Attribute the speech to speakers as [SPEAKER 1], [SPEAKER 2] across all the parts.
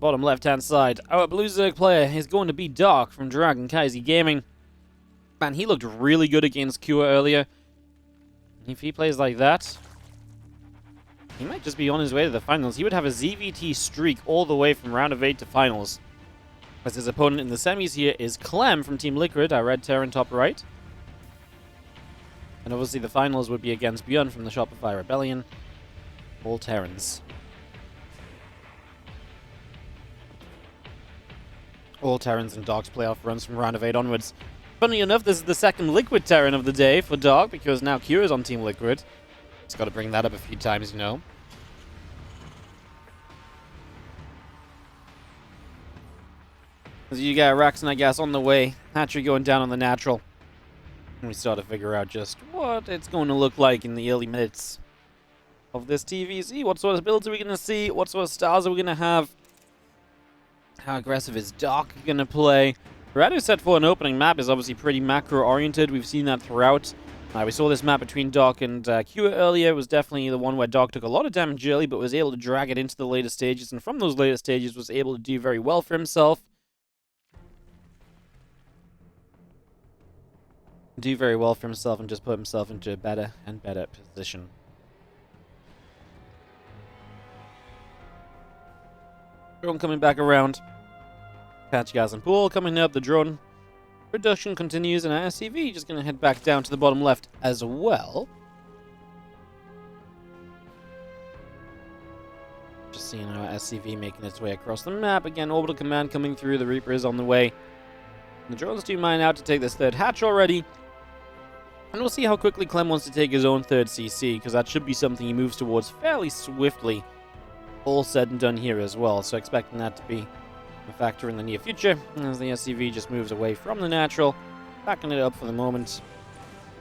[SPEAKER 1] bottom left-hand side. Our Blue Zerg player is going to be Dark from Dragon Kaiser Gaming. Man, he looked really good against Cure earlier. If he plays like that, he might just be on his way to the finals. He would have a ZVT streak all the way from round of 8 to finals. As his opponent in the semis here is Clem from Team Liquid, our red Terran top right. And obviously the finals would be against Björn from the Shopify Rebellion. All Terrans. All Terrans and Dark's playoff runs from round of 8 onwards. Funny enough, this is the second Liquid Terran of the day for Dark, because now Q is on Team Liquid. Just got to bring that up a few times, you know. As you get Raxon, I guess, on the way. Hatchery going down on the natural. And we start to figure out just what it's going to look like in the early minutes of this TvZ. What sort of builds are we going to see? What sort of styles are we going to have? How aggressive is Dark going to play? Radu set for an opening map is obviously pretty macro-oriented. We've seen that throughout. We saw this map between Dark and Q earlier. It was definitely the one where Dark took a lot of damage early, but was able to drag it into the later stages. And from those later stages, was able to do very well for himself. And just put himself into a better and better position. Drone coming back around. Patch gas and pool coming up. The drone production continues, and our SCV just going to head back down to the bottom left as well. Just seeing our SCV making its way across the map. Again, orbital command coming through. The Reaper is on the way. The drones do mine out to take this third hatch already. And we'll see how quickly Clem wants to take his own third CC, because that should be something he moves towards fairly swiftly. All said and done here as well, so expecting that to be a factor in the near future, as the SCV just moves away from the natural, backing it up for the moment.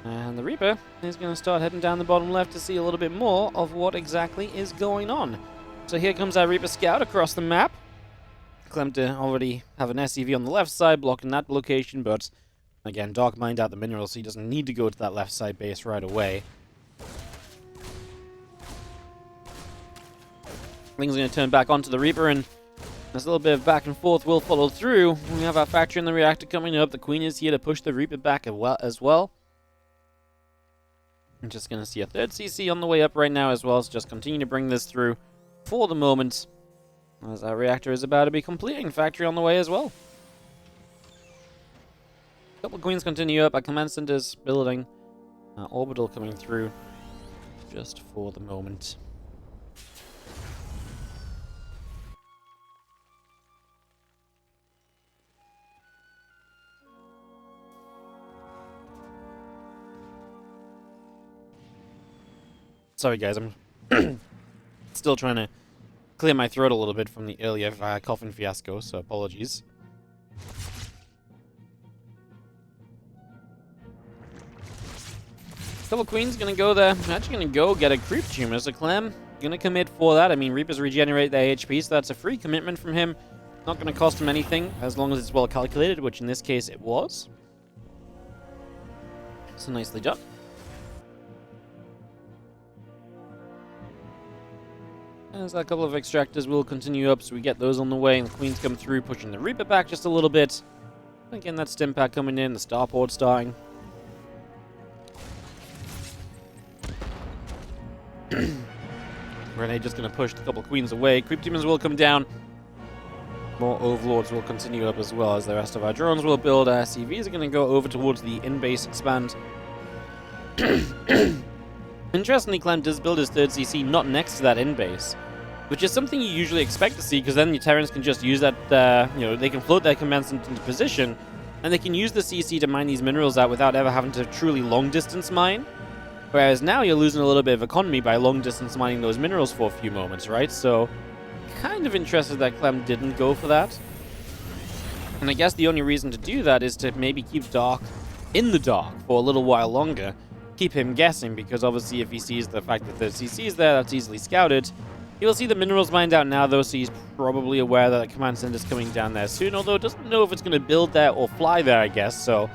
[SPEAKER 1] And the Reaper is going to start heading down the bottom left to see a little bit more of what exactly is going on. So here comes our Reaper Scout across the map. Clem to already have an SCV on the left side, blocking that location, but again, Dark mined out the minerals, so he doesn't need to go to that left side base right away. Things are going to turn back onto the Reaper, and this little bit of back and forth will follow through. We have our factory and the reactor coming up. The Queen is here to push the Reaper back as well. I'm just going to see a third CC on the way up right now as well, so just continue to bring this through for the moment, as our reactor is about to be completing. Factory on the way as well. A couple Queens continue up. Our command center's building. Orbital coming through just for the moment. Sorry guys, I'm still trying to clear my throat a little bit from the earlier coughing fiasco, so apologies. Couple Queens gonna go there. Actually gonna go get a creep tumor, so Clem gonna commit for that. I mean, Reapers regenerate their HP, so that's a free commitment from him. Not gonna cost him anything, as long as it's well calculated, which in this case it was. So nicely done. As a couple of extractors will continue up, so we get those on the way, and the Queens come through, pushing the Reaper back just a little bit. Again, that stim pack coming in, the starport starting. Renee just going to push a couple of Queens away. Creep demons will come down. More Overlords will continue up as well, as the rest of our drones will build. Our CVs are going to go over towards the in-base expand. Interestingly, Clem does build his third CC not next to that in-base, which is something you usually expect to see, because then your Terrans can just use that, they can float their command center into position, and they can use the CC to mine these minerals out without ever having to truly long-distance mine. Whereas now you're losing a little bit of economy by long-distance mining those minerals for a few moments, right? So, kind of interested that Clem didn't go for that. And I guess the only reason to do that is to maybe keep Dark in the dark for a little while longer. Keep him guessing, because obviously if he sees the fact that the CC is there, that's easily scouted. He will see the minerals mined out now, though, so he's probably aware that the command center is coming down there soon, although doesn't know if it's going to build there or fly there, I guess, so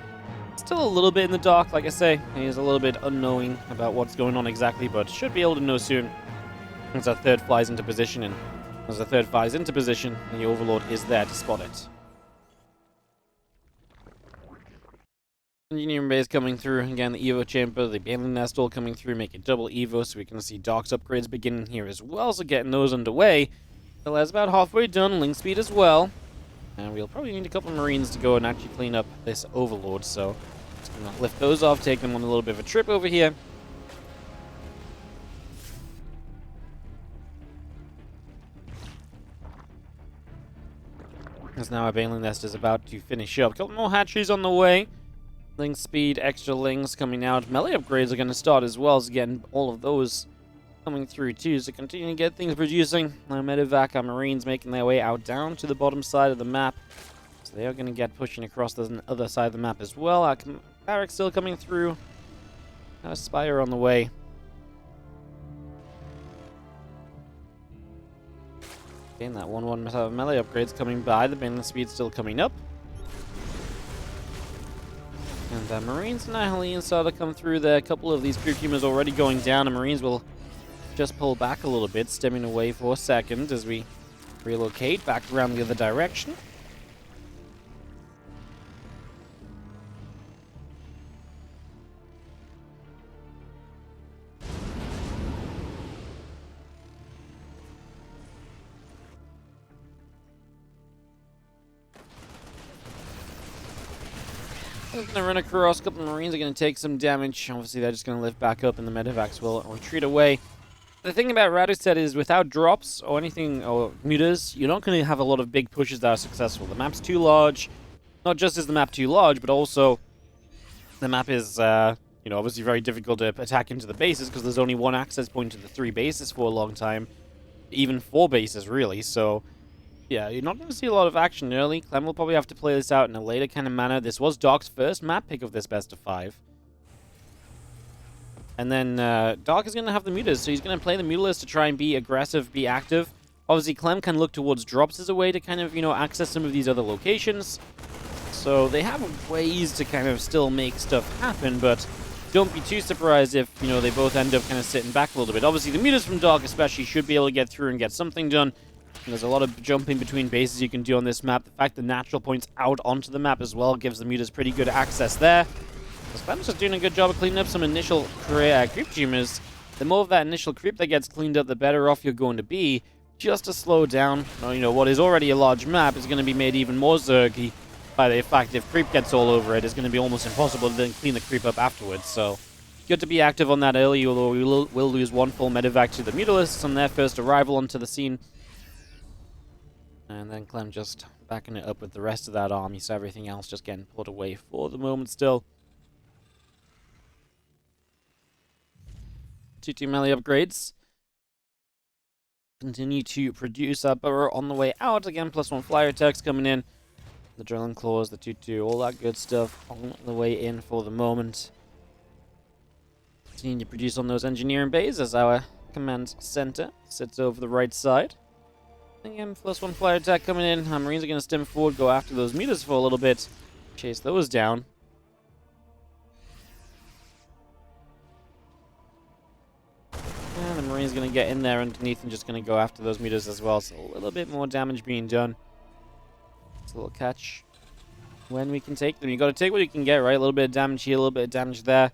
[SPEAKER 1] still a little bit in the dark, like I say. He's a little bit unknowing about what's going on exactly, but should be able to know soon once our third flies into position and As the third fires into position, and the Overlord is there to spot it. Engineering base coming through. Again, the Evo chamber, the Baneling Nest all coming through, making double Evo, so we can see Dark's upgrades beginning here as well, so getting those underway. So that's about halfway done, link speed as well. And we'll probably need a couple of Marines to go and actually clean up this Overlord, so just gonna lift those off, take them on a little bit of a trip over here. As now our Baneling Nest is about to finish up. A couple more hatcheries on the way. Link speed, extra links coming out. Melee upgrades are going to start as well, so getting all of those coming through too. So continue to get things producing. Now Medevac, our Marines making their way out down to the bottom side of the map. So they are going to get pushing across the other side of the map as well. Our barracks still coming through. Our Spire on the way. Again, that 1-1 melee upgrades coming by. The Baneling speed still coming up. And the Marines and Hellions start to come through there. A couple of these crew teamers already going down, and Marines will just pull back a little bit, stemming away for a second as we relocate back around the other direction. Going to run across. A couple of Marines are going to take some damage. Obviously, they're just going to lift back up, and the Medevacs will retreat away. The thing about Radixet is, without drops or anything, or mutas, you're not going to have a lot of big pushes that are successful. The map's too large. Not just is the map too large, but also the map is, obviously very difficult to attack into the bases because there's only one access point to the 3 bases for a long time. Even 4 bases, really, so yeah, you're not going to see a lot of action early. Clem will probably have to play this out in a later kind of manner. This was Dark's first map pick of this best of 5. And then Dark is going to have the mutas, so he's going to play the Mutalists to try and be aggressive, be active. Obviously, Clem can look towards drops as a way to kind of, access some of these other locations. So they have ways to kind of still make stuff happen, but don't be too surprised if, they both end up kind of sitting back a little bit. Obviously, the mutas from Dark especially should be able to get through and get something done. And there's a lot of jumping between bases you can do on this map. The fact the natural point's out onto the map as well gives the mutas pretty good access there. Clem's just doing a good job of cleaning up some initial creep tumors. The more of that initial creep that gets cleaned up, the better off you're going to be. Just to slow down, what is already a large map is going to be made even more zergy by the fact if creep gets all over it, it's going to be almost impossible to then clean the creep up afterwards. So, good to be active on that early, although we will lose one full medevac to the Mutalists on their first arrival onto the scene. And then Clem just backing it up with the rest of that army, so everything else just getting pulled away for the moment still. 2-2 melee upgrades. Continue to produce our burrow on the way out. Again, +1 flyer attacks coming in. The drilling claws, the 2-2, all that good stuff on the way in for the moment. Continue to produce on those engineering bays as our command center sits over the right side. Again, +1 flyer attack coming in. Our Marines are going to stem forward, go after those mutas for a little bit. Chase those down. And the Marine's going to get in there underneath and just going to go after those mutas as well. So a little bit more damage being done. It's a little catch when we can take them. You got to take what you can get, right? A little bit of damage here, a little bit of damage there.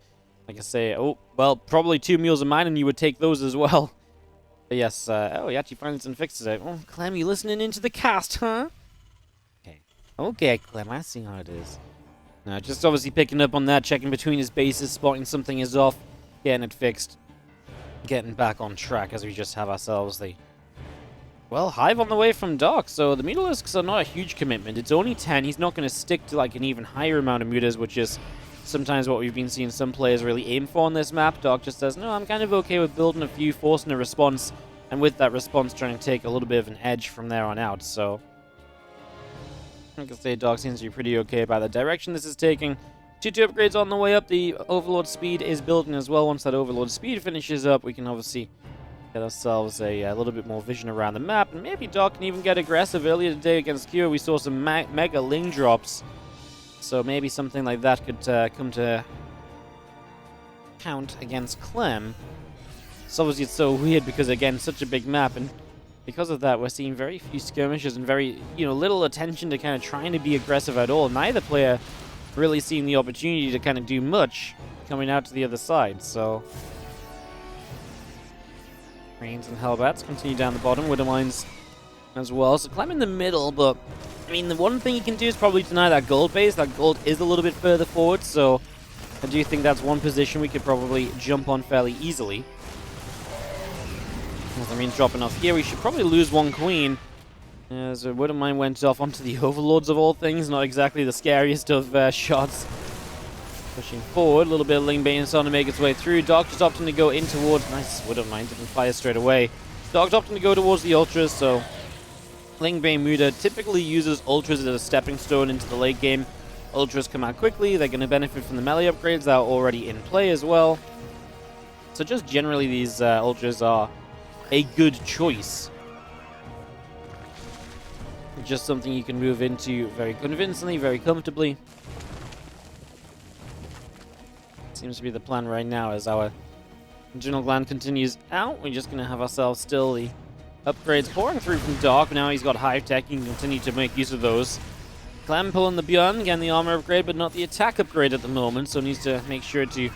[SPEAKER 1] Like I say, oh, well, probably 2 mules of mine and you would take those as well. But yes, oh, he actually finally some fixes it. Oh, Clem, you listening into the cast, huh? Okay. Okay, Clem, I see how it is. Now, just obviously picking up on that, checking between his bases, spotting something is off, getting it fixed. Getting back on track as we just have ourselves the, well, hive on the way from Dark. So the Mutalisks are not a huge commitment. It's only 10. He's not going to stick to like an even higher amount of mutas, which is sometimes what we've been seeing some players really aim for on this map. Dark just says, no, I'm kind of okay with building a few, forcing a response, and with that response trying to take a little bit of an edge from there on out. So I can say Dark seems to be pretty okay about the direction this is taking. 2-2 upgrades on the way up. The Overlord speed is building as well. Once that Overlord speed finishes up, we can obviously get ourselves a little bit more vision around the map. And maybe Dark can even get aggressive. Earlier today against Kyo, we saw some mega ling drops. So maybe something like that could come to count against Clem. So obviously it's so weird because, again, such a big map. And because of that, we're seeing very few skirmishes and very, little attention to kind of trying to be aggressive at all. Neither player really seeing the opportunity to kind of do much coming out to the other side, so... Reigns and Hellbats continue down the bottom, Widowmines as well. So Clem in the middle, but, I mean, the one thing you can do is probably deny that gold base. That gold is a little bit further forward, so I do think that's one position we could probably jump on fairly easily. As the Marines dropping off here, we should probably lose one queen. As Widowmine went off onto the Overlords of all things, not exactly the scariest of shots. Pushing forward, a little bit of Ling Bane starting to make its way through. Dark just opting to go in towards... Nice, Widowmine didn't fire straight away. Dark's opting to go towards the Ultras, so... Ling Bane Muda typically uses Ultras as a stepping stone into the late game. Ultras come out quickly, they're going to benefit from the melee upgrades that are already in play as well. So just generally these Ultras are a good choice. Just something you can move into very convincingly, very comfortably. Seems to be the plan right now as our General Gland continues out. We're just going to have ourselves still the upgrades pouring through from Dark. Now he's got Hive Tech, he can continue to make use of those. Clem pulling the Bjorn, again the armor upgrade, but not the attack upgrade at the moment, so needs to make sure to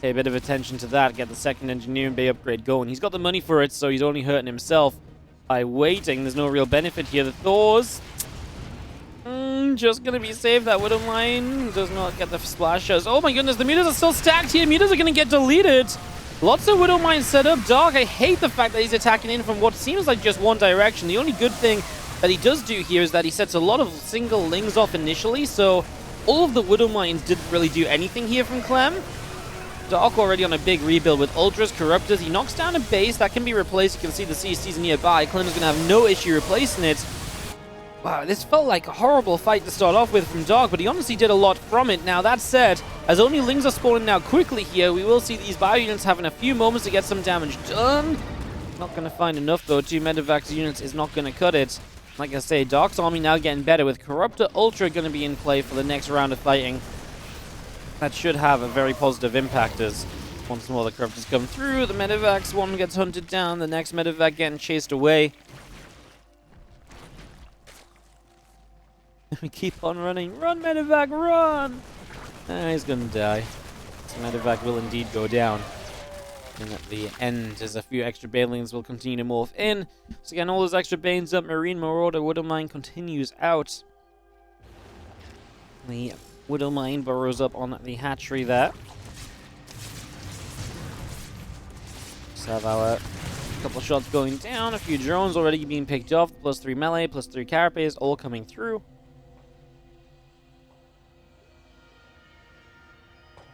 [SPEAKER 1] pay a bit of attention to that, get the second Engineering Bay upgrade going. He's got the money for it, so he's only hurting himself by waiting. There's no real benefit here. The Thors, just going to be saved. That Widowmine does not get the splashes. Oh my goodness, the Mutas are still stacked here. Mutas are going to get deleted. Lots of Widowmines set up. Dark, I hate the fact that he's attacking in from what seems like just one direction. The only good thing that he does do here is that he sets a lot of single Lings off initially, so all of the Widowmines didn't really do anything here from Clem. Dark already on a big rebuild with Ultras, Corruptors. He knocks down a base that can be replaced. You can see the CSTs nearby. Clem is going to have no issue replacing it. Wow, this felt like a horrible fight to start off with from Dark, but he honestly did a lot from it. Now, that said, as only Lings are spawning now quickly here, we will see these bio units having a few moments to get some damage done. Not going to find enough, though. 2 Medivac units is not going to cut it. Like I say, Dark's army now getting better, with Corruptor Ultra going to be in play for the next round of fighting. That should have a very positive impact as once more the Corruptors come through. The Medivacs, one gets hunted down, the next Medivac getting chased away. We keep on running. Run, Medivac, run! He's gonna die. So Medivac will indeed go down. And at the end, as a few extra Banelings will continue to morph in. So again, all those extra Banes up. Marine Marauder Widowmine continues out. The Widowmine burrows up on the hatchery there. Just have our couple shots going down. A few drones already being picked off. +3 melee, +3 carapace, all coming through.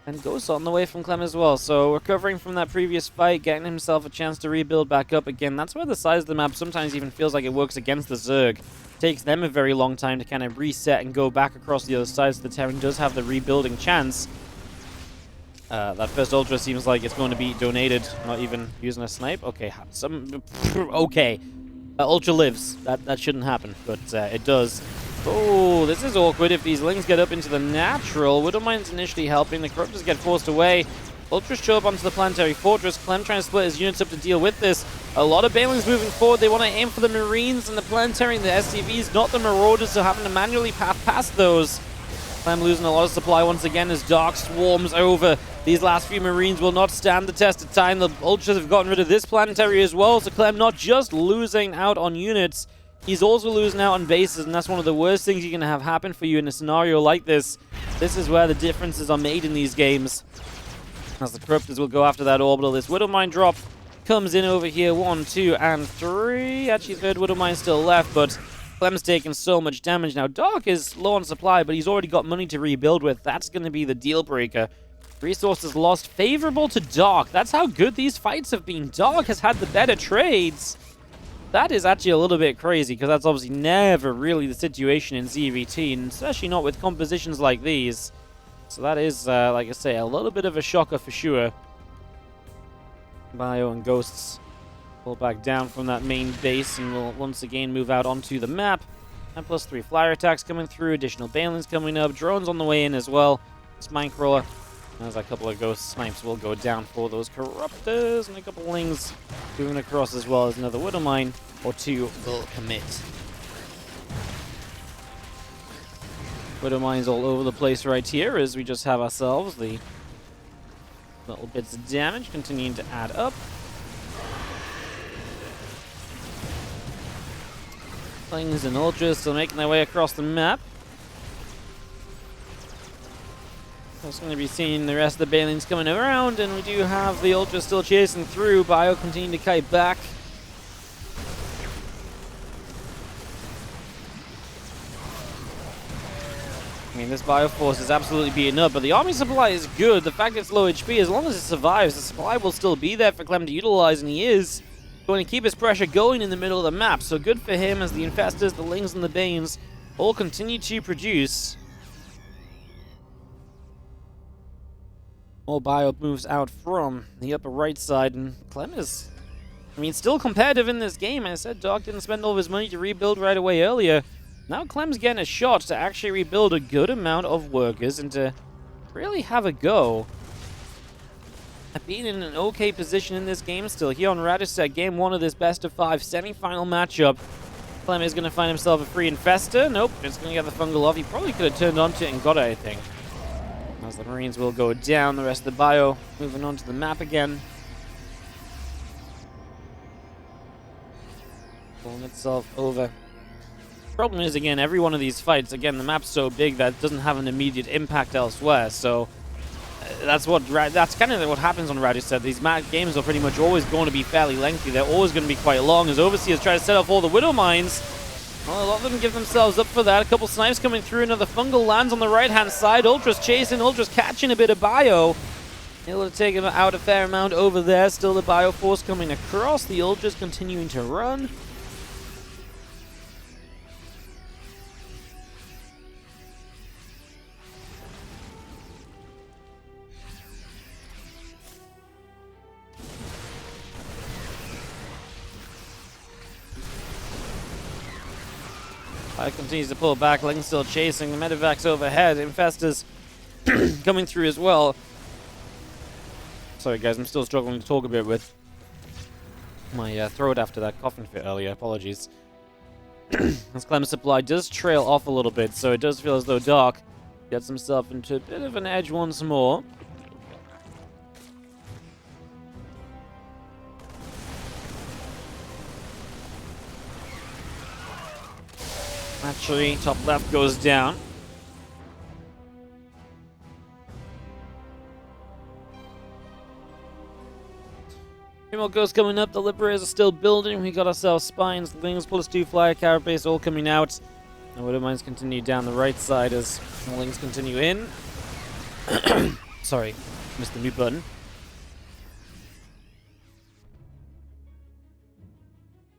[SPEAKER 1] And Ghost on the way from Clem as well, so recovering from that previous fight, getting himself a chance to rebuild back up again. That's where the size of the map sometimes even feels like it works against the Zerg. It takes them a very long time to kind of reset and go back across the other side, so the Terran does have the rebuilding chance. That first Ultra seems like it's going to be donated, not even using a snipe. Okay, okay. Ultra lives. That shouldn't happen, but it does. Oh, this is awkward if these Lings get up into the natural. Widowmine's initially helping. The Corruptors get forced away. Ultras show up onto the Planetary Fortress. Clem trying to split his units up to deal with this. A lot of Banelings moving forward. They want to aim for the Marines and the Planetary and the SCVs, not the Marauders, so having to manually path past those. Clem losing a lot of supply once again as Dark swarms over. These last few Marines will not stand the test of time. The Ultras have gotten rid of this Planetary as well, so Clem not just losing out on units, he's also losing out on bases, and that's one of the worst things you can have happen for you in a scenario like this. This is where the differences are made in these games. As the Corruptors will go after that orbital. This Widowmine drop comes in over here. 1, 2, and 3. Actually, third Widowmine still left, but Clem's taking so much damage. Now, Dark is low on supply, but he's already got money to rebuild with. That's going to be the deal breaker. Resources lost favorable to Dark. That's how good these fights have been. Dark has had the better trades. That is actually a little bit crazy, because that's obviously never really the situation in ZVT, and especially not with compositions like these. So that is, like I say, a little bit of a shocker for sure. Bio and Ghosts pull back down from that main base, and will once again move out onto the map. And +3 flyer attacks coming through, additional Banelings coming up, drones on the way in as well. This Minecrawler. As a couple of Ghost Snipes will go down for those Corruptors, and a couple Lings moving across as well as another Widowmine. or two will commit. Widow mines all over the place right here as we just have ourselves the little bits of damage continuing to add up. Lings and Ultras still making their way across the map. Just going to be seeing the rest of the Banelings coming around, and we do have the Ultras still chasing through. Bio continuing to kite back. I mean, this Bioforce is absolutely beaten up, but the army supply is good. The fact it's low HP, as long as it survives, the supply will still be there for Clem to utilize, and he is going to keep his pressure going in the middle of the map. So good for him as the Infestors, the Lings, and the Banes all continue to produce. More Bio moves out from the upper right side, and Clem is, I mean, still competitive in this game. I said Dark didn't spend all of his money to rebuild right away earlier. Now Clem's getting a shot to actually rebuild a good amount of workers and to really have a go at being in an okay position in this game still. Here on Radisset, game 1 of this best-of-5 semi-final matchup. Clem is going to find himself a free Infestor. Nope, it's going to get the Fungal off. He probably could have turned onto it and got it, I think. As the Marines will go down, the rest of the Bio moving onto the map again. Pulling itself over. Problem is, again, every one of these fights, again, the map's so big that it doesn't have an immediate impact elsewhere, so that's kind of what happens on Radisset. These games are pretty much always going to be fairly lengthy. They're always going to be quite long as Overseers try to set off all the Widow Mines. Well, a lot of them give themselves up for that. A couple snipes coming through. Another Fungal lands on the right-hand side. Ultras chasing, Ultras catching a bit of Bio. Able to take him out a fair amount over there. Still the Bioforce coming across. The Ultras continuing to run. Continues to pull back. Ling's still chasing. The Medevac's overhead. Infestors coming through as well. Sorry, guys. I'm still struggling to talk a bit with my throat after that coughing fit earlier. Apologies. As Clem's supply does trail off a little bit, so it does feel as though Dark gets himself into a bit of an edge once more. Actually, top left goes down. More ghosts coming up. The Liberators are still building. We got ourselves Spines, Lings, +2 Flyer, Carapace all coming out. And Widow Mines continue down the right side as the Lings continue in. Sorry, missed the mute button.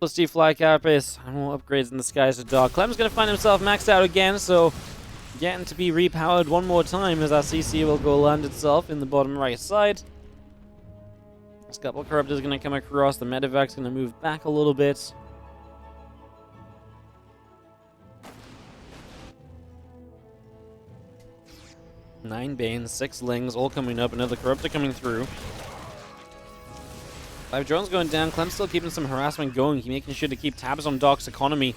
[SPEAKER 1] +2 Fly Carapace, and more upgrades in the skies to Dark. Clem's going to find himself maxed out again, so getting to be repowered one more time as our CC will go land itself in the bottom right side. This couple of Corruptors are going to come across. The Medevac's going to move back a little bit. Nine Banes, 6 Lings, all coming up. Another Corruptor coming through. 5 drones going down. Clem's still keeping some harassment going. He's making sure to keep tabs on Dark's economy.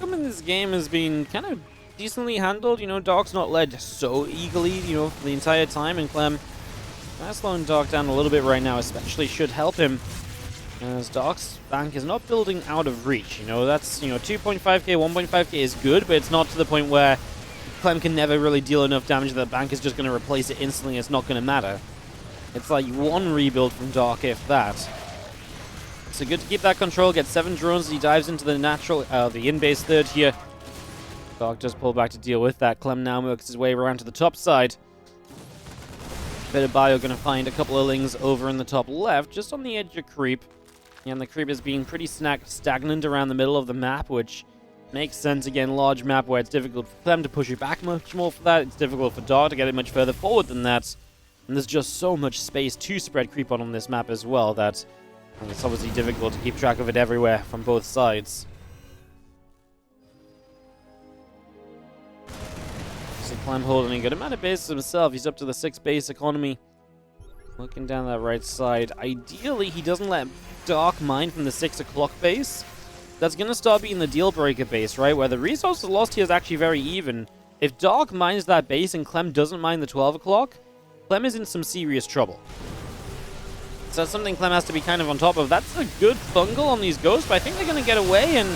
[SPEAKER 1] In this game has been kind of decently handled. You know, Dark's not led so eagerly, you know, for the entire time. And Clem, slowing Dark down a little bit right now, especially should help him. As Dark's bank is not building out of reach. You know, that's, you know, 2.5k, 1.5k is good, but it's not to the point where Clem can never really deal enough damage that the bank is just going to replace it instantly. It's not going to matter. It's like one rebuild from Dark, if that. So good to keep that control. Get 7 drones as he dives into the natural, the in-base third here. Dark just pull back to deal with that. Clem now works his way around to the top side. Bit of Bio going to find a couple of Lings over in the top left, just on the edge of creep. And the creep is being pretty stagnant around the middle of the map, which makes sense. Again, large map where it's difficult for Clem to push it back much more for that. It's difficult for Dark to get it much further forward than that. And there's just so much space to spread creep on this map as well that it's obviously difficult to keep track of it everywhere from both sides. So Clem holding a good amount of bases himself. He's up to the 6 base economy. Looking down that right side. Ideally, he doesn't let Dark mine from the 6 o'clock base. that's going to start being the deal breaker base, right? Where the resources lost here is actually very even. If Dark mines that base and Clem doesn't mine the 12 o'clock, Clem is in some serious trouble. So that's something Clem has to be kind of on top of. That's a good fungal on these ghosts, but I think they're going to get away, and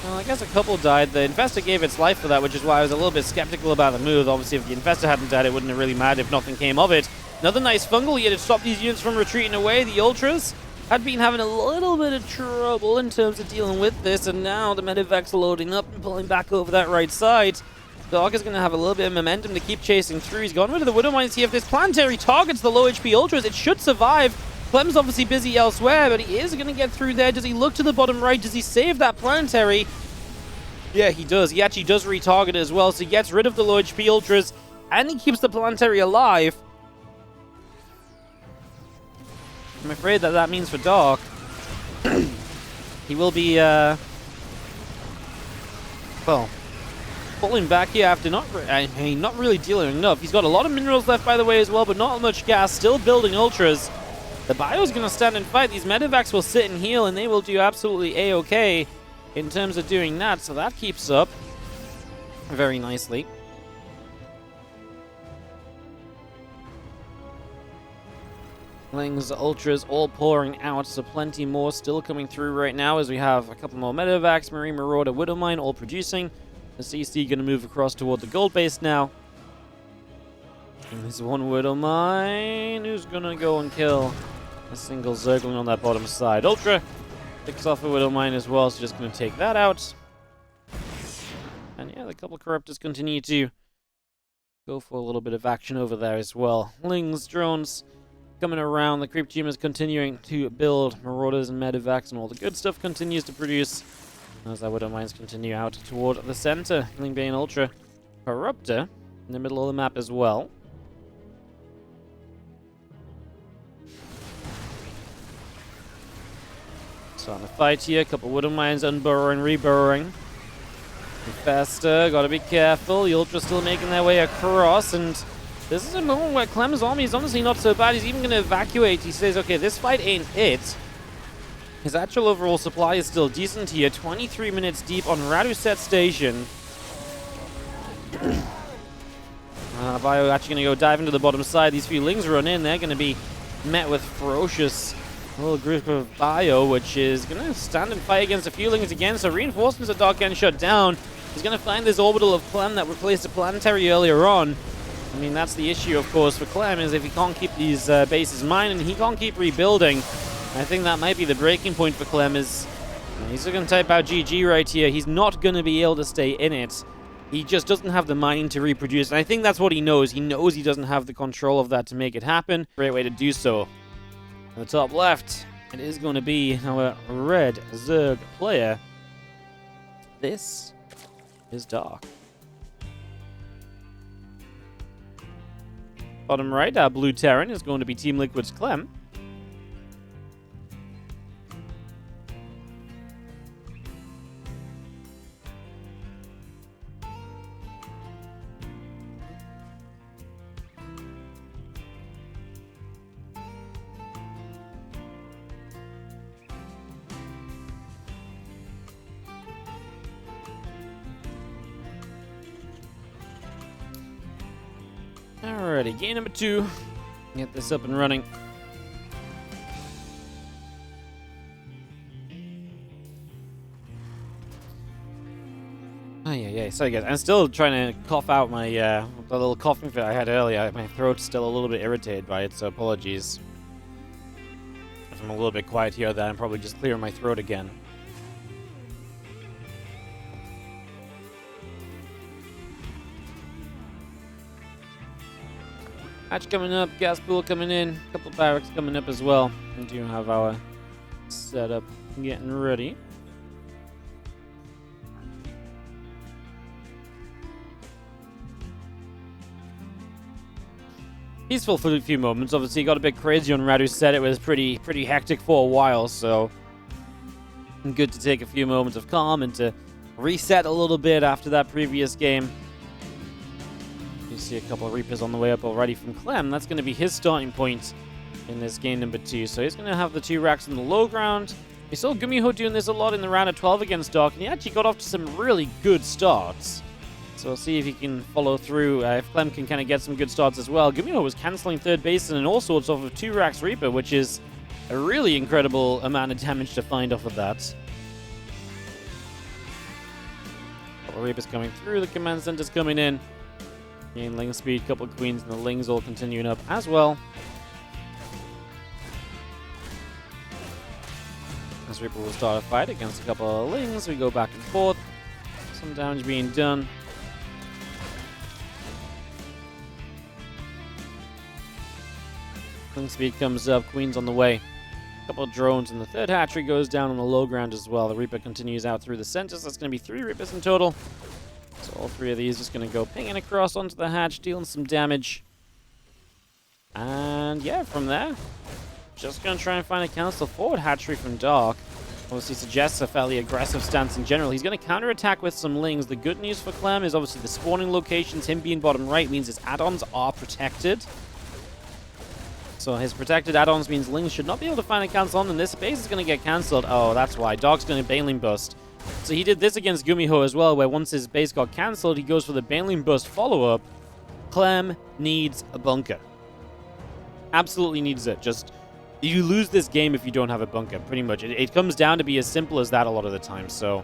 [SPEAKER 1] well, I guess a couple died. The Infestor gave its life for that, which is why I was a little bit skeptical about the move. Obviously, if the Infestor hadn't died, it wouldn't have really mattered if nothing came of it. Another nice fungal here to stop these units from retreating away. The Ultras had been having a little bit of trouble in terms of dealing with this, and now the Medivacs are loading up and pulling back over that right side. Dark is going to have a little bit of momentum to keep chasing through. He's gone rid of the Widow Mines here. If this planetary targets the low HP Ultras, it should survive. Clem's obviously busy elsewhere, but he is going to get through there. Does he look to the bottom right? Does he save that planetary? Yeah, he does. He actually does retarget it as well, so he gets rid of the low HP Ultras, and he keeps the planetary alive. I'm afraid that means for Dark, he will be, well, pulling back here after not really dealing enough. He's got a lot of minerals left, by the way, as well, but not much gas. Still building Ultras. The Bio's going to stand and fight. These Medivacs will sit and heal, and they will do absolutely A-okay in terms of doing that. So that keeps up very nicely. Lings, Ultras, all pouring out, so plenty more still coming through right now as we have a couple more Medivacs, Marine Marauder, Widowmine, all producing. The CC going to move across toward the gold base now. And there's one Widowmine who's going to go and kill a single Zergling on that bottom side. Ultra picks off a Widowmine as well, so just going to take that out. And yeah, the couple Corruptors continue to go for a little bit of action over there as well. Lings, drones coming around. The Creep Team is continuing to build Marauders and Medivacs, and all the good stuff continues to produce as our Widowmines continue out toward the center. Lingbane Ultra Corruptor in the middle of the map as well. Starting to fight here. A couple Widowmines unburrowing, reburrowing. Faster, gotta be careful. The Ultra's still making their way across, and this is a moment where Clem's army is honestly not so bad. He's even going to evacuate. He says, okay, this fight ain't it. His actual overall supply is still decent here. 23 minutes deep on Raduset Station. Bio actually going to go dive into the bottom side. These few Lings run in. They're going to be met with ferocious little group of Bio, which is going to stand and fight against a few Lings again. So reinforcements are Dark getting shut down. He's going to find this orbital of Clem that replaced a planetary earlier on. I mean, that's the issue, of course, for Clem, is if he can't keep these bases mined and he can't keep rebuilding. I think that might be the breaking point for Clem, is he's going to type out GG right here. He's not going to be able to stay in it. He just doesn't have the mining to reproduce, and I think that's what he knows. He knows he doesn't have the control of that to make it happen. Great way to do so. On the top left, it is going to be our red Zerg player. This is Dark. Bottom right, our blue Terran is going to be Team Liquid's Clem. Alrighty, game number 2. Get this up and running. Sorry guys, I'm still trying to cough out my the little coughing fit I had earlier. My throat's still a little bit irritated by it, so apologies. If I'm a little bit quiet here, then I'm probably just clearing my throat again. Hatch coming up, gas pool coming in, a couple of barracks coming up as well. We do have our setup getting ready. Peaceful for a few moments. Obviously, got a bit crazy on Raduset. It was pretty hectic for a while, so good to take a few moments of calm and to reset a little bit after that previous game. You see a couple of Reapers on the way up already from Clem. That's going to be his starting point in this game number 2. So he's going to have the 2 racks on the low ground, We saw Gumiho doing this a lot in the round of 12 against Dark, and he actually got off to some really good starts. So we'll see if he can follow through, if Clem can kind of get some good starts as well. Gumiho was cancelling third base and all sorts off of 2 racks Reaper, which is a really incredible amount of damage to find off of that. Couple Reapers coming through, the command center's coming in. Gain Ling speed, couple of Queens, and the Lings all continuing up as well. As Reaper will start a fight against a couple of Lings, we go back and forth. Some damage being done. Ling speed comes up, Queen's on the way. A couple of drones, and the third hatchery goes down on the low ground as well. The Reaper continues out through the center, so that's going to be 3 Reapers in total. So all 3 of these just going to go pinging across onto the hatch, dealing some damage. And yeah, from there, just going to try and find a cancel forward hatchery from Dark. Obviously suggests a fairly aggressive stance in general. He's going to counterattack with some Lings. The good news for Clem is obviously the spawning locations, him being bottom right, means his add-ons are protected. So his protected add-ons means Lings should not be able to find a cancel on, and this base is going to get cancelled. Oh, that's why. Dark's going to Baneling Bust. So he did this against Gumiho as well, where once his base got cancelled, he goes for the Baneling Bust follow-up. Clem needs a bunker. Absolutely needs it. Just, you lose this game if you don't have a bunker, pretty much. It comes down to be as simple as that a lot of the time, so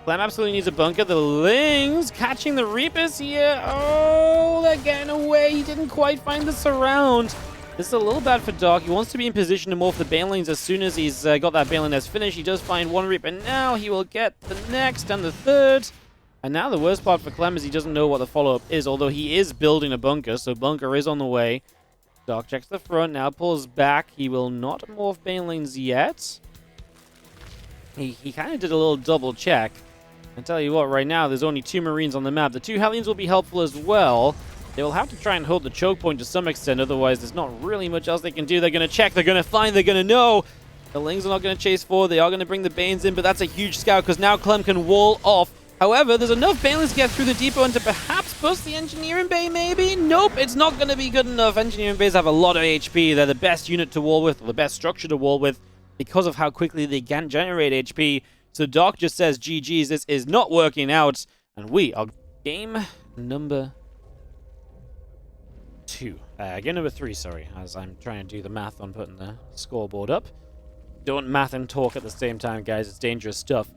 [SPEAKER 1] Clem absolutely needs a bunker. The Lings catching the Reapers here. Oh, they're getting away. He didn't quite find the surround. This is a little bad for Dark. He wants to be in position to morph the Banelings as soon as he's got that Baneling nest finished. He does find 1 Reaper. Now he will get the next and the third. And now the worst part for Clem is he doesn't know what the follow-up is, although he is building a bunker, so bunker is on the way. Dark checks the front, now pulls back. He will not morph Banelings yet. He kind of did a little double check. I tell you what, right now there's only 2 Marines on the map. The 2 Hellions will be helpful as well. They will have to try and hold the choke point to some extent, otherwise there's not really much else they can do. They're going to check, they're going to find, they're going to know. The Lings are not going to chase forward, they are going to bring the Banes in, but that's a huge scout because now Clem can wall off. However, there's enough Banelings to get through the depot and to perhaps bust the Engineering Bay, maybe? Nope, it's not going to be good enough. Engineering Bays have a lot of HP. They're the best unit to wall with, or the best structure to wall with, because of how quickly they can generate HP. So Dark just says, GG's, this is not working out. And we are game number 2. Game number 3, sorry, as I'm trying to do the math on putting the scoreboard up. Don't math and talk at the same time, guys. It's dangerous stuff.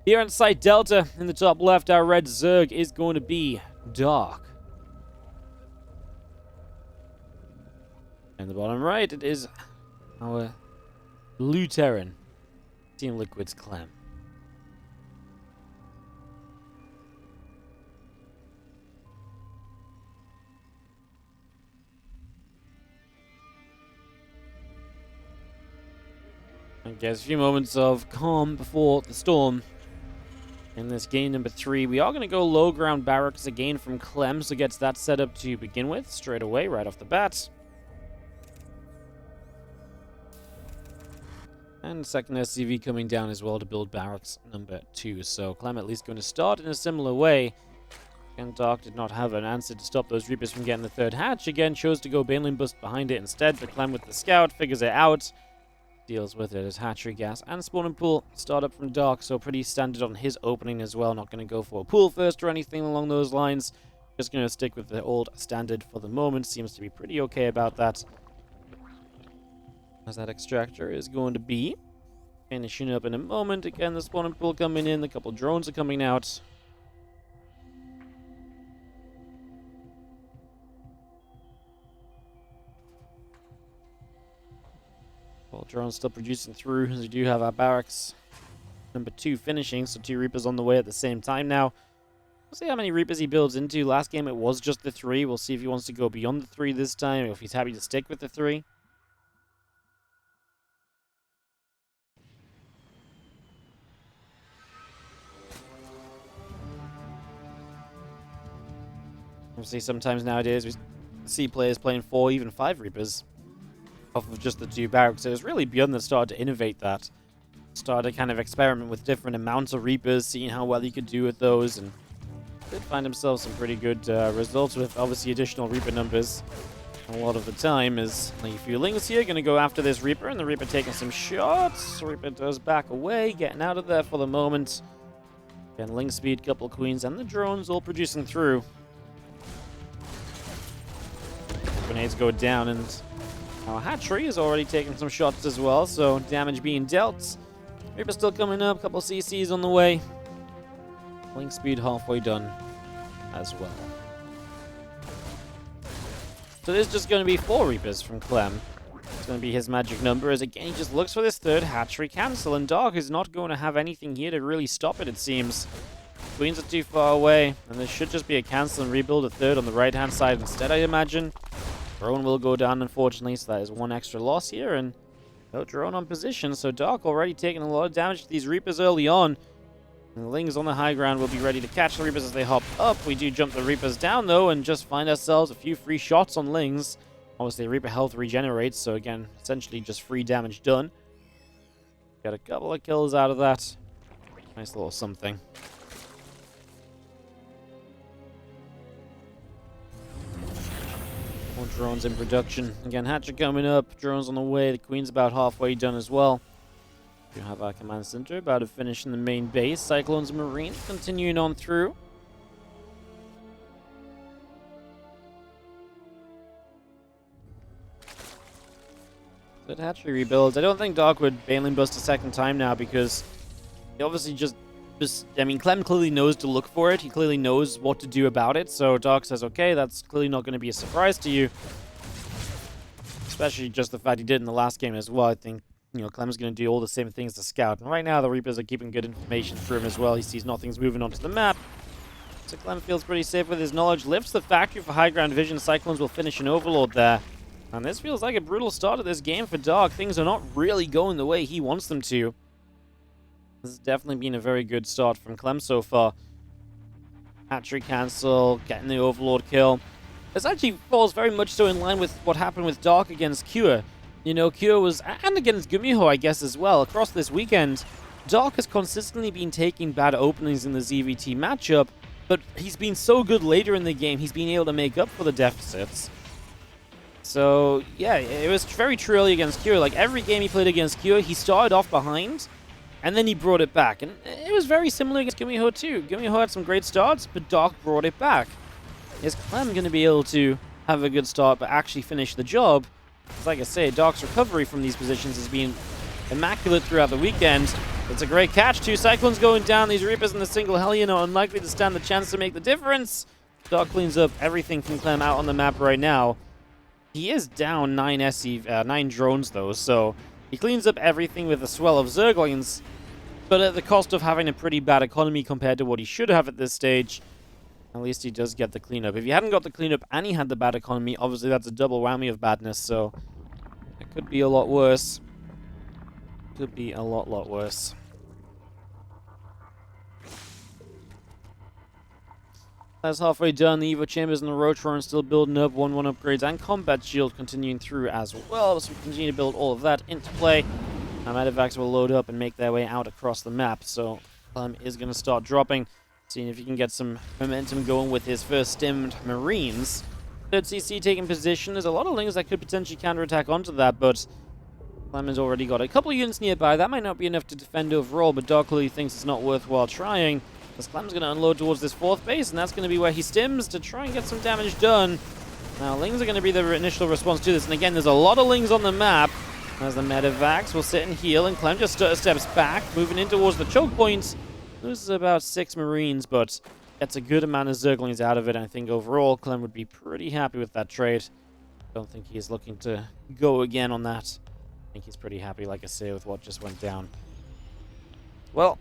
[SPEAKER 1] Here on Site Delta, in the top left, our red Zerg is going to be Dark. In the bottom right, it is our blue Terran, Team Liquid's Clem. I guess a few moments of calm before the storm. In this game number 3, we are going to go low ground barracks again from Clem, so gets that set up to begin with, straight away, right off the bat. And second SCV coming down as well to build barracks number 2. So Clem at least going to start in a similar way. Again, Dark did not have an answer to stop those Reapers from getting the third hatch. Again, chose to go Baneling Bust behind it instead, but Clem with the scout figures it out. Deals with it as hatchery gas and spawning pool start up from Dark, so pretty standard on his opening as well. Not going to go for a pool first or anything along those lines. Just going to stick with the old standard for the moment. Seems to be pretty okay about that. As that extractor is going to be finishing up in a moment. Again, the spawning pool coming in. A couple drones are coming out. Well, drones still producing through, as we do have our barracks number 2 finishing, so 2 Reapers on the way at the same time now. We'll see how many Reapers he builds into. Last game it was just the 3. We'll see if he wants to go beyond the 3 this time, or if he's happy to stick with the 3. Obviously, sometimes nowadays we see players playing 4, even 5 Reapers off of just the 2 barracks. So it was really beyond that started to innovate that. Started to kind of experiment with different amounts of Reapers, seeing how well he could do with those, and did find himself some pretty good results with obviously additional Reaper numbers. a lot of the time is a few Lings here. Going to go after this Reaper, and the Reaper taking some shots. Reaper does back away, getting out of there for the moment. Again, Ling speed, couple of Queens, and the drones all producing through. Grenades go down, and our Hatchery is already taking some shots as well, so damage being dealt. Reaper still coming up, couple CCs on the way. Ling speed halfway done as well. So there's just going to be 4 Reapers from Clem. It's going to be his magic number, as again he just looks for this third Hatchery cancel, and Dark is not going to have anything here to really stop it, it seems. Queens are too far away, and there should just be a cancel and rebuild a third on the right-hand side instead, I imagine. Drone will go down, unfortunately, so that is 1 extra loss here, and no drone on position, so Dark already taking a lot of damage to these Reapers early on. And the Lings on the high ground will be ready to catch the Reapers as they hop up. We do jump the Reapers down, though, and just find ourselves a few free shots on Lings. Obviously, Reaper health regenerates, so again, essentially just free damage done. Got a couple of kills out of that. Nice little something. More drones in production. Again, Hatcher coming up, drones on the way. The Queen's about halfway done as well. We have our command center about to finish in the main base. Cyclones and Marines continuing on through. Good hatchery rebuilds. I don't think Dark would Baneling bust a second time now, because he obviously just I mean, Clem clearly knows to look for it. He clearly knows what to do about it. So Dark says, okay, that's clearly not going to be a surprise to you. Especially just the fact he did in the last game as well. I think, you know, Clem's going to do all the same things to scout. And right now, the Reapers are keeping good information for him as well. He sees nothing's moving onto the map. So Clem feels pretty safe with his knowledge. Lifts the factory for high ground vision. Cyclones will finish an overlord there. And this feels like a brutal start of this game for Dark. Things are not really going the way he wants them to. This has definitely been a very good start from Clem so far. Hatchery cancel, getting the overlord kill. This actually falls very much so in line with what happened with Dark against Cure. You know, Cure was, and against Gumiho, I guess, as well, across this weekend. Dark has consistently been taking bad openings in the ZVT matchup, but he's been so good later in the game, he's been able to make up for the deficits. So, yeah, it was very true early against Cure. Like, every game he played against Cure, he started off behind, and then he brought it back. And it was very similar against Gumiho, too. Gumiho had some great starts, but Dark brought it back. Is Clem going to be able to have a good start, but actually finish the job? Because, like I say, Dark's recovery from these positions has been immaculate throughout the weekend. It's a great catch. 2 Cyclones going down. These Reapers in the single Hellion are unlikely to stand the chance to make the difference. Dark cleans up everything from Clem out on the map right now. He is down 9 drones, though, so he cleans up everything with a swell of Zerglings, but at the cost of having a pretty bad economy compared to what he should have at this stage. At least he does get the cleanup. If he hadn't got the cleanup and he had the bad economy, obviously that's a double whammy of badness, so it could be a lot worse. Could be a lot worse. That's halfway done. The Evo Chambers and the Rotron still building up. 1-1 upgrades and Combat Shield continuing through as well. So we continue to build all of that into play. Now Medivacs will load up and make their way out across the map. So Clem is going to start dropping. Seeing if he can get some momentum going with his first stimmed Marines. Third CC taking position. There's a lot of Lings that could potentially counterattack onto that, but Clem has already got a couple of units nearby. That might not be enough to defend overall, but Dark clearly thinks it's not worthwhile trying. As Clem's going to unload towards this 4th base, and that's going to be where he stims to try and get some damage done. Now, Lings are going to be the initial response to this, and again, there's a lot of Lings on the map. As the Medivacs will sit and heal, and Clem just steps back, moving in towards the choke point. Loses about 6 Marines, but gets a good amount of Zerglings out of it. I think overall, Clem would be pretty happy with that trade. Don't think he's looking to go again on that. I think he's pretty happy, like I say, with what just went down. Well,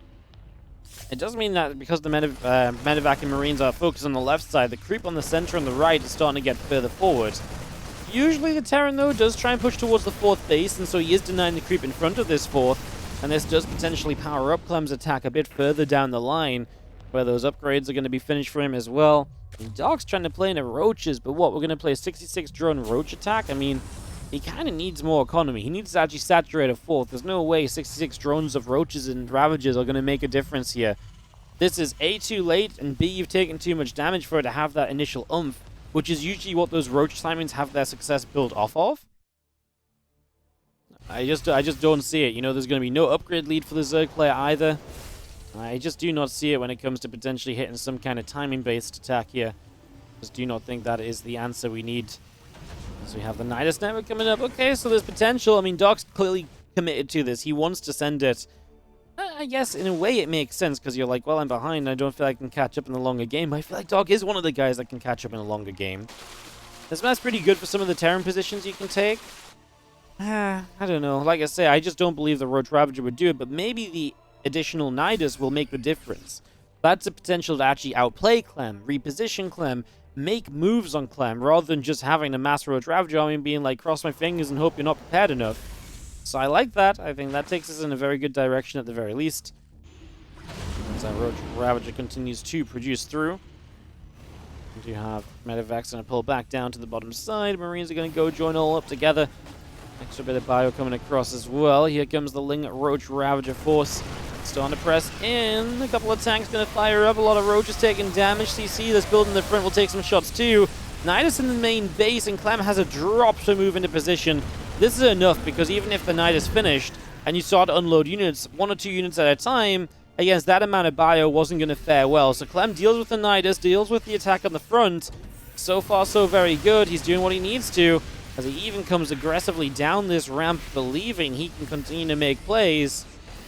[SPEAKER 1] it does mean that because the Medivac and Marines are focused on the left side, the creep on the center and the right is starting to get further forward. Usually the Terran, though, does try and push towards the 4th base, and so he is denying the creep in front of this 4th, and this does potentially power up Clem's attack a bit further down the line, where those upgrades are going to be finished for him as well. And Dark's trying to play into Roaches, but what, we're going to play a 66 drone Roach attack? I mean, he kind of needs more economy. He needs to actually saturate a 4th. There's no way 66 drones of Roaches and Ravages are going to make a difference here. This is A, too late, and B, you've taken too much damage for it to have that initial oomph which is usually what those Roach timings have their success built off of. I just don't see it. You know, there's going to be no upgrade lead for the Zerg player either. I just do not see it when it comes to potentially hitting some kind of timing-based attack here. Just do not think that is the answer we need. So we have the Nidus Network coming up. Okay, so there's potential. I mean, Dark's clearly committed to this. He wants to send it. I guess, in a way, it makes sense, because you're like, well, I'm behind. I don't feel like I can catch up in the longer game. I feel like Dark is one of the guys that can catch up in a longer game. This map's pretty good for some of the Terran positions you can take. I don't know. Like I say, I just don't believe the Roach Ravager would do it, but maybe the additional Nidus will make the difference. That's a potential to actually outplay Clem, reposition Clem, make moves on Clem, rather than just having a mass Roach Ravager army and being like, cross my fingers and hope you're not prepared enough. So I like that. I think that takes us in a very good direction at the very least. As that Roach Ravager continues to produce through. We do have Medivacs going to pull back down to the bottom side. Marines are going to go join all up together. Extra bit of bio coming across as well. Here comes the Ling Roach Ravager force. Starting to press in. A couple of tanks going to fire up. A lot of Roaches taking damage. CC that's building the front will take some shots too. Nidus in the main base, and Clem has a drop to move into position. This is enough, because even if the Nidus finished and you start to unload units, 1 or 2 units at a time, against that amount of bio wasn't going to fare well. So Clem deals with the Nidus, deals with the attack on the front. So far, so very good. He's doing what he needs to, as he even comes aggressively down this ramp, believing he can continue to make plays.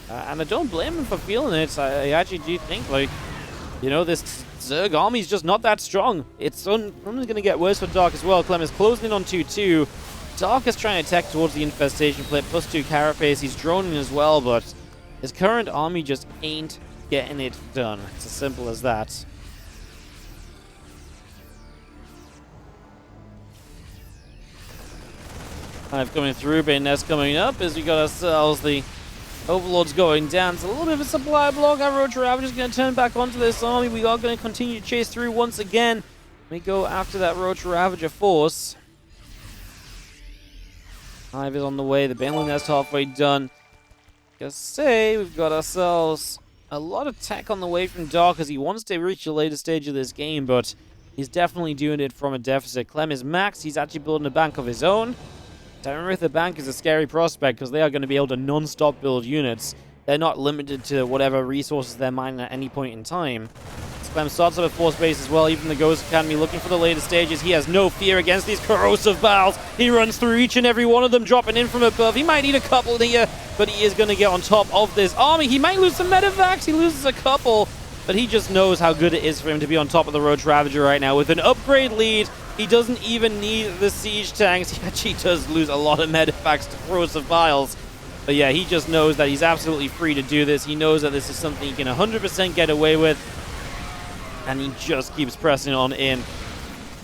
[SPEAKER 1] And I don't blame him for feeling it. I actually do think, like, you know, this Zerg army is just not that strong. It's only going to get worse for Dark as well. Clem is closing in on 2-2. Dark is trying to attack towards the infestation plate, +2 carapace. He's droning as well, but his current army just ain't getting it done. It's as simple as that. Hive coming through, Bayonets coming up as we got ourselves the Overlords going down. It's a little bit of a supply block. Our Roach Ravager is going to turn back onto this army. We are going to continue to chase through once again. We go after that Roach Ravager force. Hive is on the way. The Baneling Nest halfway done. Gotta say, we've got ourselves a lot of tech on the way from Dark as he wants to reach the later stage of this game, but he's definitely doing it from a deficit. Clem is maxed. He's actually building a bank of his own. Terran the bank is a scary prospect, because they are going to be able to non-stop build units. They're not limited to whatever resources they're mining at any point in time. Clem starts up a force base as well. Even the Ghost Academy looking for the later stages. He has no fear against these corrosive battles. He runs through each and every one of them, dropping in from above. He might need a couple here, but he is going to get on top of this army. He might lose some medevacs. He loses a couple, but he just knows how good it is for him to be on top of the Roach Ravager right now. With an upgrade lead, he doesn't even need the siege tanks. He actually does lose a lot of medevacs to corrosive vials. But yeah, he just knows that he's absolutely free to do this. He knows that this is something he can 100% get away with. And he just keeps pressing on in. A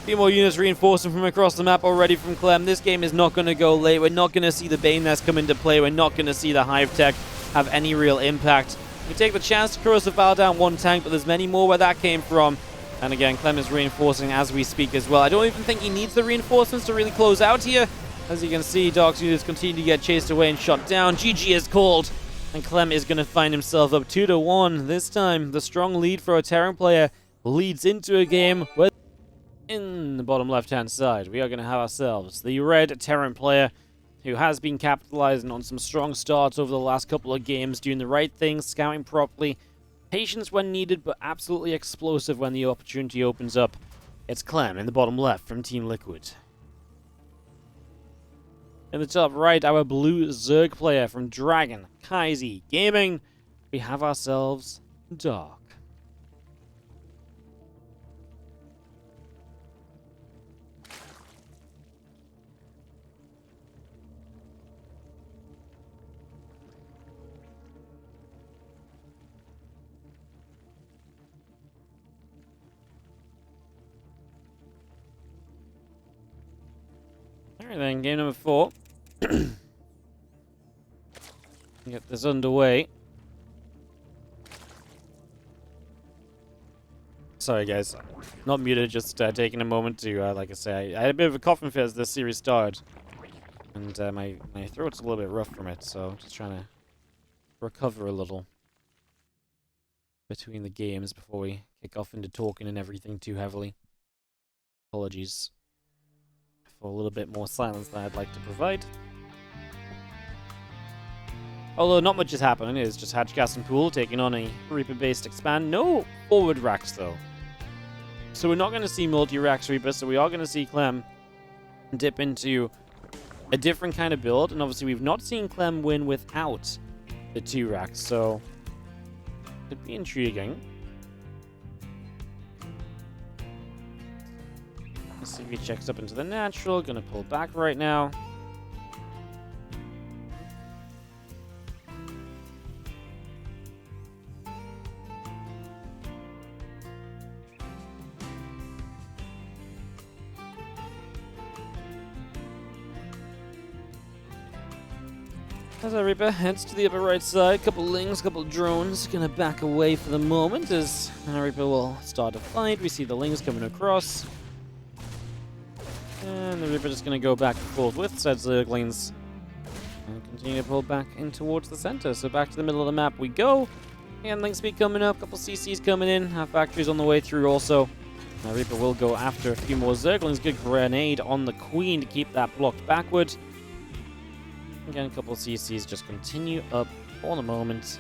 [SPEAKER 1] few more units reinforcing from across the map already from Clem. This game is not going to go late. We're not going to see the Bane Nest come into play. We're not going to see the Hive Tech have any real impact. We take the chance to corrosive vial down one tank, but there's many more where that came from. And again, Clem is reinforcing as we speak as well. I don't even think he needs the reinforcements to really close out here. As you can see, Dark's units continue to get chased away and shot down. GG is called. And Clem is going to find himself up 2-1. This time, the strong lead for a Terran player leads into a game where in the bottom left-hand side, we are going to have ourselves the red Terran player who has been capitalizing on some strong starts over the last couple of games, doing the right things, scouting properly, patience when needed, but absolutely explosive when the opportunity opens up. It's Clem in the bottom left from Team Liquid. In the top right, our blue Zerg player from Dragon Kaizi Gaming. We have ourselves Dark. Alright then, game number 4. Get this underway. Sorry guys, not muted, just taking a moment to, like I say, I had a bit of a coughing fit as this series started. And my throat's a little bit rough from it, so just trying to recover a little between the games before we kick off into talking and everything too heavily. Apologies for a little bit more silence than I'd like to provide. Although not much is happening, it's just Hatch, Gas, and Pool taking on a Reaper-based expand. No forward racks, though. So we're not going to see multi-racks Reaper, so we are going to see Clem dip into a different kind of build. And obviously we've not seen Clem win without the 2 racks, so it'd be intriguing. Let's see if he checks up into the natural. Going to pull back right now. As our Reaper heads to the upper right side, couple lings, couple drones, gonna back away for the moment as our Reaper will start a fight. We see the lings coming across. And the Reaper just gonna go back and forth with said Zerglings. And continue to pull back in towards the center. So back to the middle of the map we go. And link speed coming up, couple CCs coming in, our factories on the way through also. Our Reaper will go after a few more Zerglings. Good grenade on the Queen to keep that blocked backward. Again, a couple of CCs just continue up for the moment.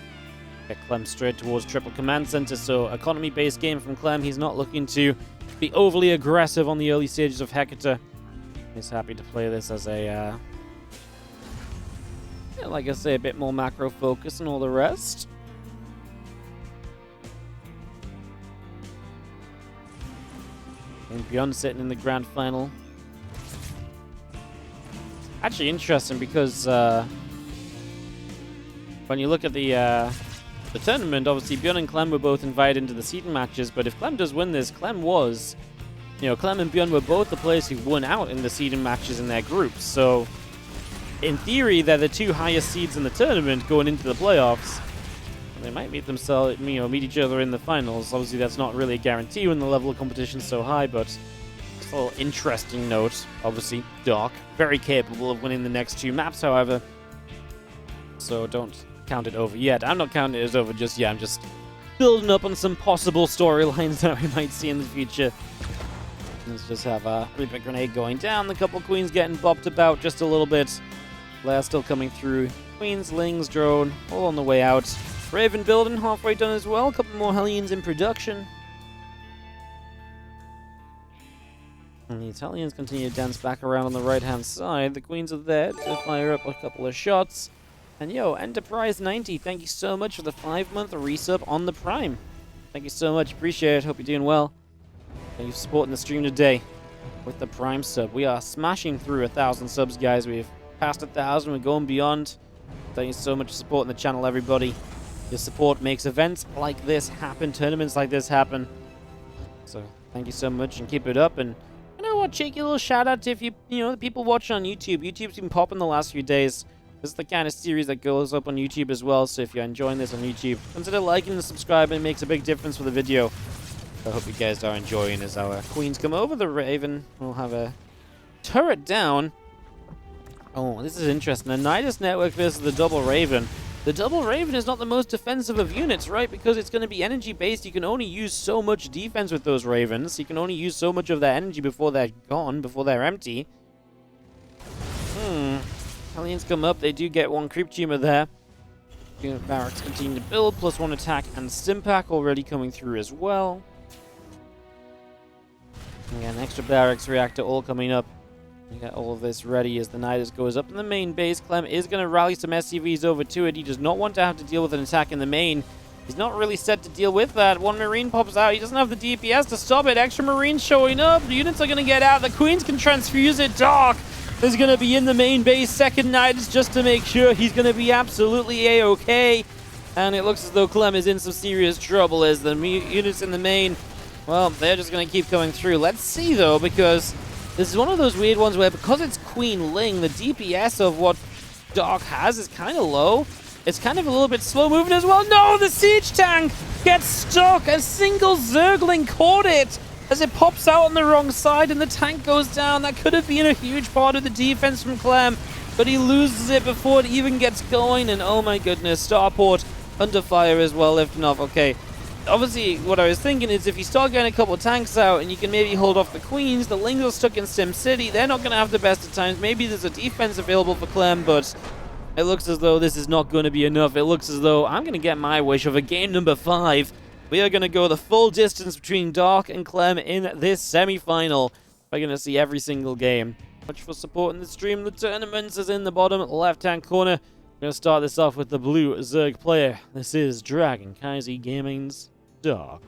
[SPEAKER 1] Get Clem straight towards Triple Command Center, so economy-based game from Clem. He's not looking to be overly aggressive on the early stages of Hector. He's happy to play this as a, yeah, like I say, a bit more macro focus and all the rest. And Beyond sitting in the grand final. Actually interesting because when you look at the tournament, obviously Bjorn and Clem were both invited into the seeding matches, but if Clem does win this, Clem and Bjorn were both the players who won out in the seeding matches in their groups. So in theory, they're the 2 highest seeds in the tournament going into the playoffs. They might meet themselves, meet each other in the finals. Obviously, that's not really a guarantee when the level of competition is so high, but it's a little interesting note. Obviously, Dark, very capable of winning the next 2 maps, however. So don't count it over yet. I'm not counting it as over just yet. I'm just building up on some possible storylines that we might see in the future. Let's just have a Reaper grenade going down. The couple Queens getting bopped about just a little bit. Flare still coming through. Queens, Lings, drone, all on the way out. Raven building halfway done as well. A couple more Hellions in production. And the Italians continue to dance back around on the right-hand side. The Queens are there to fire up a couple of shots. And yo, Enterprise 90, thank you so much for the 5-month resub on the Prime. Thank you so much, appreciate it, hope you're doing well. Thank you for supporting the stream today with the Prime sub. We are smashing through 1,000 subs, guys. We've passed 1,000, we're going beyond. Thank you so much for supporting the channel, everybody. Your support makes events like this happen, tournaments like this happen. So thank you so much and keep it up. And you know what, cheeky little shout out to if the people watching on YouTube. YouTube's been popping the last few days. This is the kind of series that goes up on YouTube as well. So if you're enjoying this on YouTube, consider liking and subscribing. It makes a big difference for the video. I hope you guys are enjoying as our Queens come over. The Raven will have a turret down. Oh, this is interesting. The Nidus Network versus the Double Raven. The Double Raven is not the most defensive of units, right? Because it's going to be energy-based. You can only use so much defense with those Ravens. You can only use so much of their energy before they're gone, before they're empty. Hellions come up. They do get 1 creep tumor there. Unit barracks continue to build. +1 attack and Stimpack already coming through as well. Again, extra barracks reactor all coming up. You got all of this ready as the Nidus goes up in the main base. Clem is going to rally some SCVs over to it. He does not want to have to deal with an attack in the main. He's not really set to deal with that. 1 Marine pops out. He doesn't have the DPS to stop it. Extra Marines showing up. The units are going to get out. The Queens can transfuse it. Dark is going to be in the main base. Second Nidus just to make sure he's going to be absolutely A-okay. And it looks as though Clem is in some serious trouble as the units in the main, well, they're just going to keep coming through. Let's see, though, because this is one of those weird ones where because it's Queen Ling, the DPS of what Dark has is kind of low. It's kind of a little bit slow moving as well. No, the siege tank gets stuck. A single Zergling caught it as it pops out on the wrong side and the tank goes down. That could have been a huge part of the defense from Clem, but he loses it before it even gets going. And oh my goodness, Starport under fire as well, lifting off. Okay, obviously, what I was thinking is if you start getting a couple of tanks out and you can maybe hold off the queens, the Lings are stuck in Sim City. They're not going to have the best of times. Maybe there's a defense available for Clem, but it looks as though this is not going to be enough. It looks as though I'm going to get my wish of a game number 5. We are going to go the full distance between Dark and Clem in this semi-final. We're going to see every single game. Much for supporting the stream. The tournament is in the bottom left-hand corner. We're going to start this off with the blue Zerg player. This is Dragon Kaiser Gaming's Dark.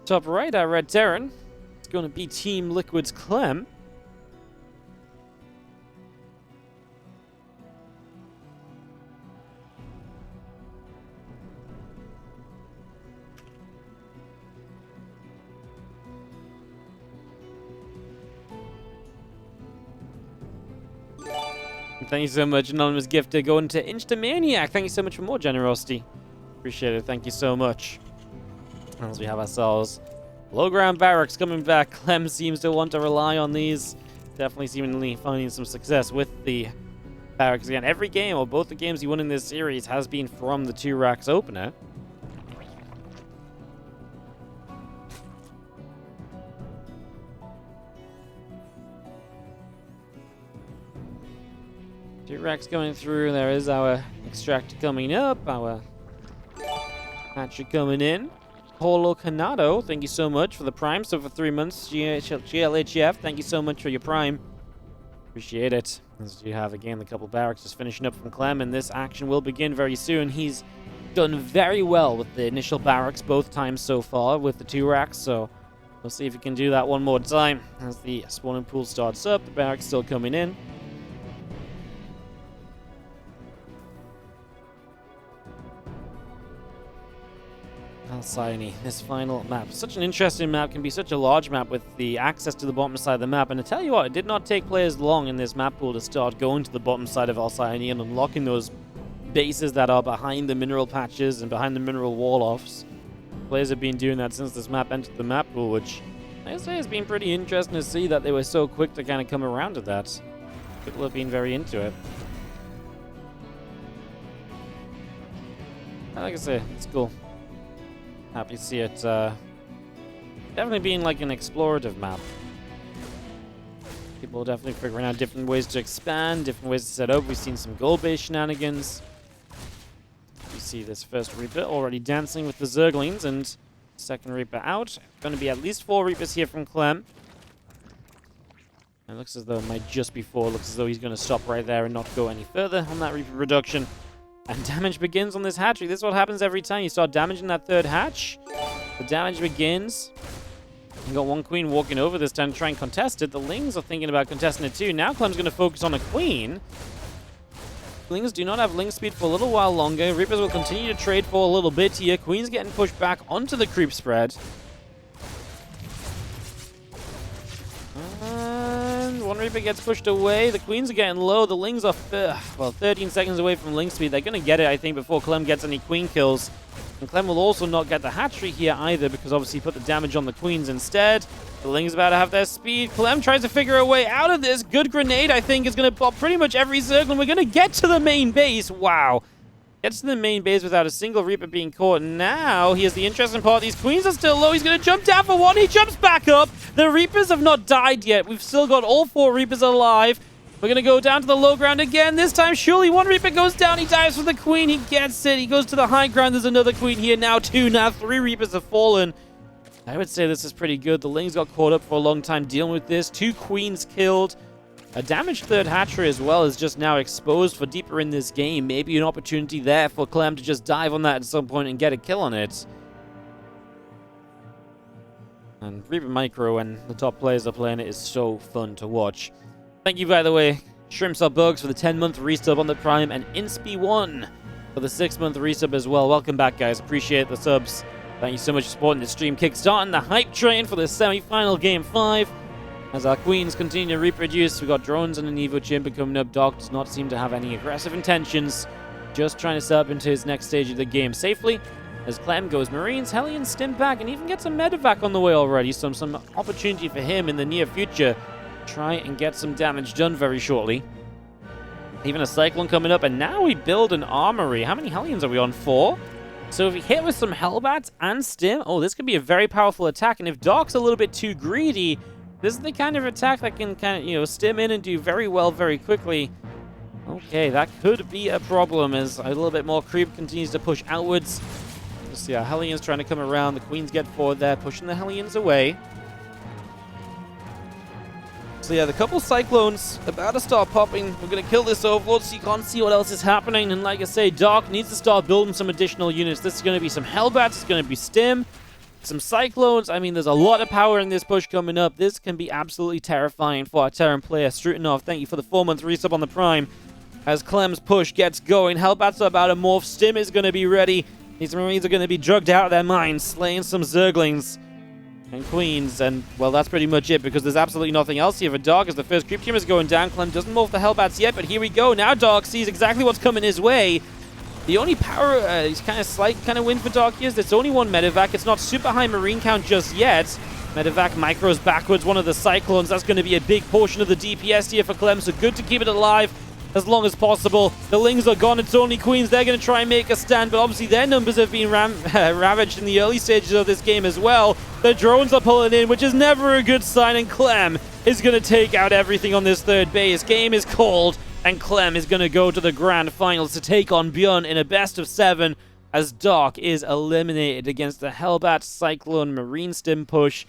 [SPEAKER 1] Top right, our Red Terran. It's going to be Team Liquid's Clem. Thank you so much, anonymous gifter, going to Instamaniac. Thank you so much for more generosity. Appreciate it. Thank you so much. As we have ourselves low ground barracks coming back. Clem seems to want to rely on these. Definitely seemingly finding some success with the barracks again. Every game, or both the games he won in this series, has been from the 2 racks opener. Two racks going through. There is our extractor coming up. Our hatcher coming in. Polo Canado, thank you so much for the Prime. So for 3 months, GLHF, thank you so much for your Prime. Appreciate it. As you have again a couple barracks just finishing up from Clem, and this action will begin very soon. He's done very well with the initial barracks both times so far with the 2 racks. So we'll see if he can do that one more time as the spawning pool starts up. The barracks still coming in. Alcyone, this final map. Such an interesting map, can be such a large map with the access to the bottom side of the map. And I tell you what, it did not take players long in this map pool to start going to the bottom side of Alcyone and unlocking those bases that are behind the mineral patches and behind the mineral wall-offs. Players have been doing that since this map entered the map pool, which I say has been pretty interesting to see that they were so quick to kind of come around to that. People have been very into it. Like I say, it's cool. Happy to see it definitely being like an explorative map. People are definitely figuring out different ways to expand, different ways to set up. We've seen some goal-based shenanigans. You see this first Reaper already dancing with the Zerglings, and second Reaper out. Going to be at least 4 Reapers here from Clem. It looks as though it might just be 4. Looks as though he's going to stop right there and not go any further on that Reaper reduction. And damage begins on this hatchery. This is what happens every time you start damaging that 3rd hatch. The damage begins. You got 1 queen walking over this time to try and contest it. The Lings are thinking about contesting it too. Now Clem's going to focus on a queen. Lings do not have Ling speed for a little while longer. Reapers will continue to trade for a little bit here. Queen's getting pushed back onto the creep spread. And 1 Reaper gets pushed away. The Queens are getting low. The Lings are, 13 seconds away from Ling speed. They're going to get it, I think, before Clem gets any Queen kills. And Clem will also not get the hatchery here either, because obviously he put the damage on the Queens instead. The Ling's about to have their speed. Clem tries to figure a way out of this. Good grenade, I think, is going to pop pretty much every circle. And we're going to get to the main base. Wow. Gets to the main base without a single Reaper being caught. Now, here's the interesting part. These Queens are still low. He's going to jump down for 1. He jumps back up. The Reapers have not died yet. We've still got all 4 Reapers alive. We're going to go down to the low ground again. This time, surely 1 Reaper goes down. He dives for the Queen. He gets it. He goes to the high ground. There's another Queen here. Now 2. Now 3 Reapers have fallen. I would say this is pretty good. The Lings got caught up for a long time dealing with this. 2 Queens killed. A damaged 3rd hatchery as well is just now exposed for deeper in this game. Maybe an opportunity there for Clem to just dive on that at some point and get a kill on it. And Reaper Micro and the top players are playing it is so fun to watch. Thank you, by the way, Shrimps Are Bugs for the 10-month resub on the Prime, and Inspi1 for the 6-month resub as well. Welcome back, guys. Appreciate the subs. Thank you so much for supporting the stream. Kickstarting the hype train for the semi-final Game 5. As our Queens continue to reproduce, we've got drones and an Evo Chamber coming up. Dark does not seem to have any aggressive intentions. Just trying to set up into his next stage of the game safely. As Clem goes Marines, Hellions, Stimpak, and even gets a medevac on the way already. So some opportunity for him in the near future. Try and get some damage done very shortly. Even a Cyclone coming up, and now we build an armory. How many Hellions are we on? 4? So if we hit with some Hellbats and Stim, oh, this could be a very powerful attack. And if Dark's a little bit too greedy, this is the kind of attack that can kind of, you know, stim in and do very well very quickly. Okay, that could be a problem as a little bit more creep continues to push outwards. Let's see our Hellions trying to come around. The Queens get forward there, pushing the Hellions away. So yeah, the couple Cyclones about to start popping. We're going to kill this Overlord so you can't see what else is happening. And like I say, Dark needs to start building some additional units. This is going to be some Hellbats. It's going to be Stim. Some Cyclones. I mean, there's a lot of power in this push coming up. This can be absolutely terrifying for our Terran player. Strutinov, thank you for the 4-month resub on the Prime. As Clem's push gets going, Hellbats are about to morph. Stim is going to be ready. These Marines are going to be drugged out of their minds, slaying some Zerglings and Queens, and, well, that's pretty much it, because there's absolutely nothing else here for Dark as the first creep team is going down. Clem doesn't morph the Hellbats yet, but here we go. Now Dark sees exactly what's coming his way. The only power, slight win for Dark here is it's only 1 medevac. It's not super high Marine count just yet. Medevac micros backwards, one of the Cyclones. That's going to be a big portion of the DPS here for Clem, so good to keep it alive as long as possible. The Lings are gone. It's only Queens. They're going to try and make a stand, but obviously their numbers have been ravaged in the early stages of this game as well. The drones are pulling in, which is never a good sign, and Clem is going to take out everything on this third base. Game is called, and Clem is going to go to the grand finals to take on Bjorn in a best of 7 as Dark is eliminated against the Hellbat Cyclone Marine Stim push.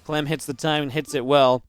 [SPEAKER 1] Clem hits the time and hits it well.